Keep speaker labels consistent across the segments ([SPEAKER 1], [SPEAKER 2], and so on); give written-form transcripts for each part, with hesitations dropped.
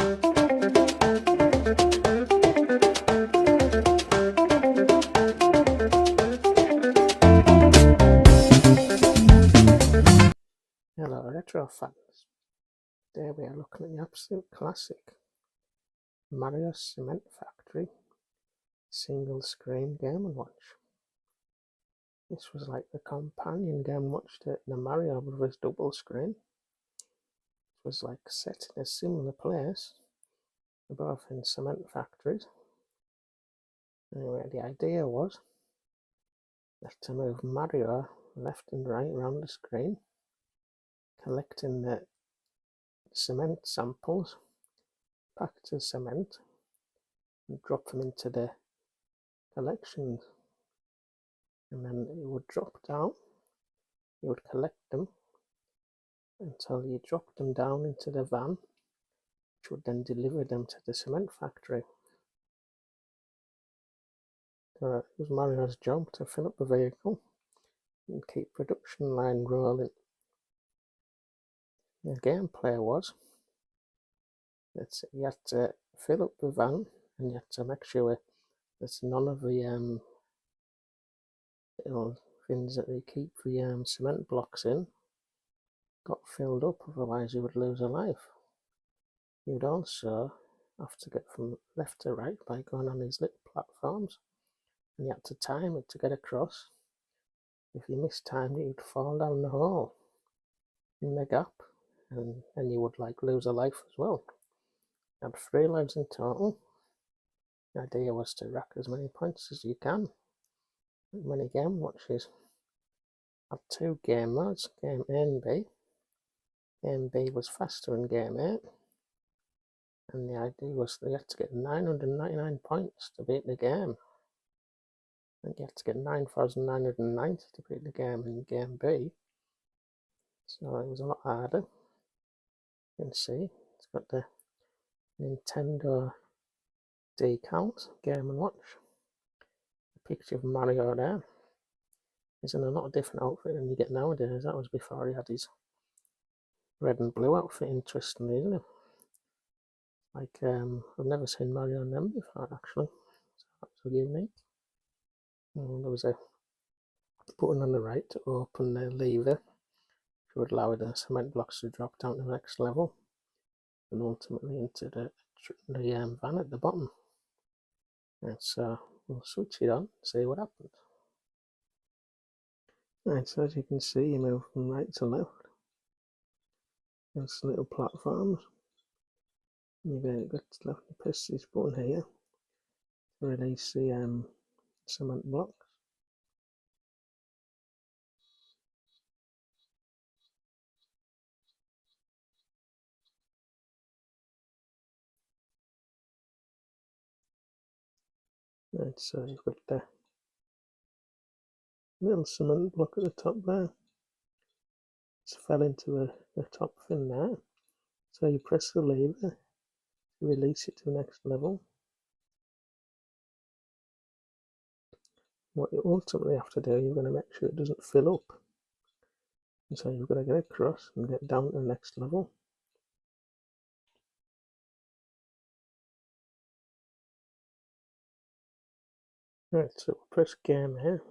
[SPEAKER 1] Hello retro fans, today we are looking at the absolute classic Mario Cement Factory single screen Game & Watch. This was like the companion Game & Watch to the Mario Bros. Double screen. It was like set in a similar place, both in cement factories. Anyway, the idea was that to move Mario left and right around the screen, collecting the cement samples, packets of cement, and drop them into the collections. And then it would drop down, you would collect them until you dropped them down into the van, which would then deliver them to the cement factory. So it was Mario's job to fill up the vehicle and keep production line rolling. The gameplay was that you had to fill up the van and you had to make sure that none of the little things that they keep the cement blocks in got filled up, otherwise you would lose a life. You'd also have to get from left to right by going on these little platforms, and you had to time it to get across. If you mistimed it, you'd fall down the hole in the gap, and you would like lose a life as well. You had 3 lives in total. The idea was to rack as many points as you can. Many Game Watches had 2 game modes, Game A and B. Game B was faster than Game A, and the idea was that you had to get 999 points to beat the game. And you had to get 9,990 to beat the game in Game B. So it was a lot harder. You can see it's got the Nintendo decals, Game & Watch. A picture of Mario there. He's in a lot of different outfit than you get nowadays. That was before he had his red and blue outfit, interestingly, isn't it? Like, I've never seen Mario in them before, actually. So that's unique. And there was a button on the right to open the lever, which would allow the cement blocks to drop down to the next level and ultimately into the van at the bottom. And so we'll switch it on and see what happens. Right, so as you can see, you move from right to left. There's little platforms. You've got to left to press this button here to release the cement blocks. Right, so you've got the little cement block at the top there. It's fell into the top thing there. So you press the lever to release it to the next level. What you ultimately have to do, you're going to make sure it doesn't fill up. And so you've got to get across and get down to the next level. Right, so we'll press game here.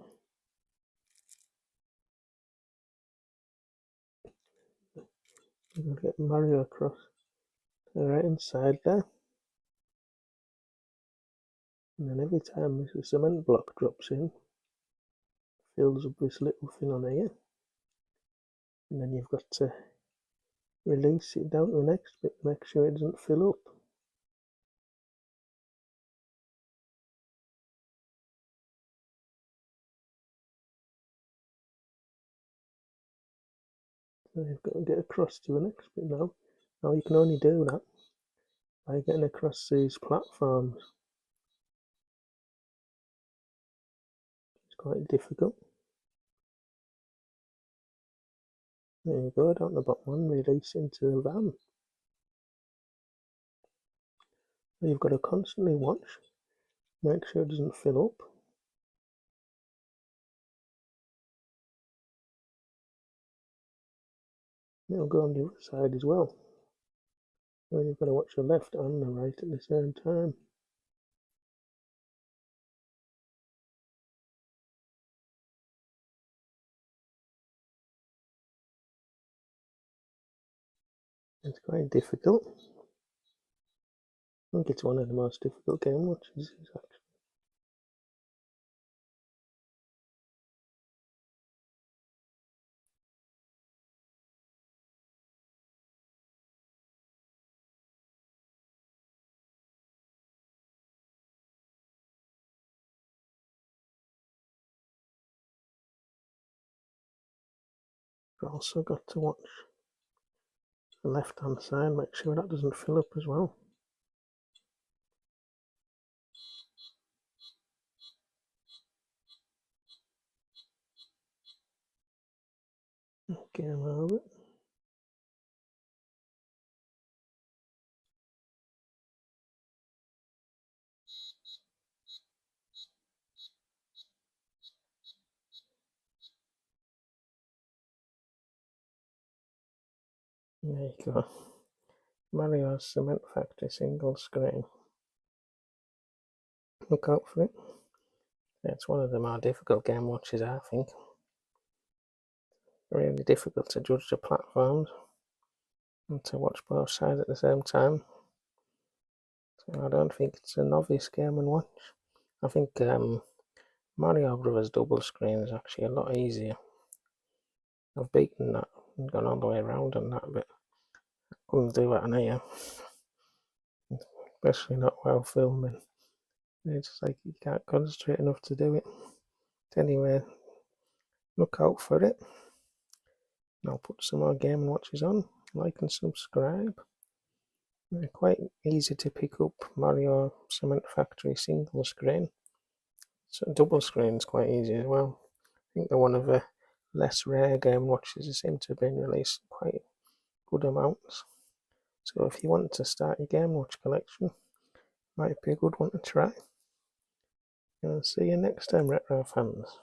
[SPEAKER 1] We're going to get Mario across to the right hand side there. And then every time this cement block drops in, fills up this little thing on here. And then you've got to release it down to the next bit, make sure it doesn't fill up. So you've got to get across to the next bit now. Now you can only do that by getting across these platforms. It's quite difficult. There you go, down the bottom one, release into the van. So you've got to constantly watch, make sure it doesn't fill up. It'll go on the other side as well. And you've got to watch the left and the right at the same time. It's quite difficult. I think it's one of the most difficult game watches, actually. You've also got to watch the left hand side, make sure that doesn't fill up as well. Game over. There you go. Mario's Cement Factory single screen. Look out for it. It's one of the more difficult game watches, I think. Really difficult to judge the platforms and to watch both sides at the same time. So I don't think it's a novice game and watch. I think Mario Brothers double screen is actually a lot easier. I've beaten that and gone all the way around on that, but I couldn't do it on here. Especially not while filming. It's just like you can't concentrate enough to do it. Anyway, look out for it. I'll put some more game and watches on. Like and subscribe. They're quite easy to pick up. Mario Cement Factory single screen. So double screen is quite easy as well. I think they're one of the less rare game watches. They seem to have been released in quite good amounts. So if you want to start your game watch collection, might be a good one to try. And I'll see you next time, retro fans.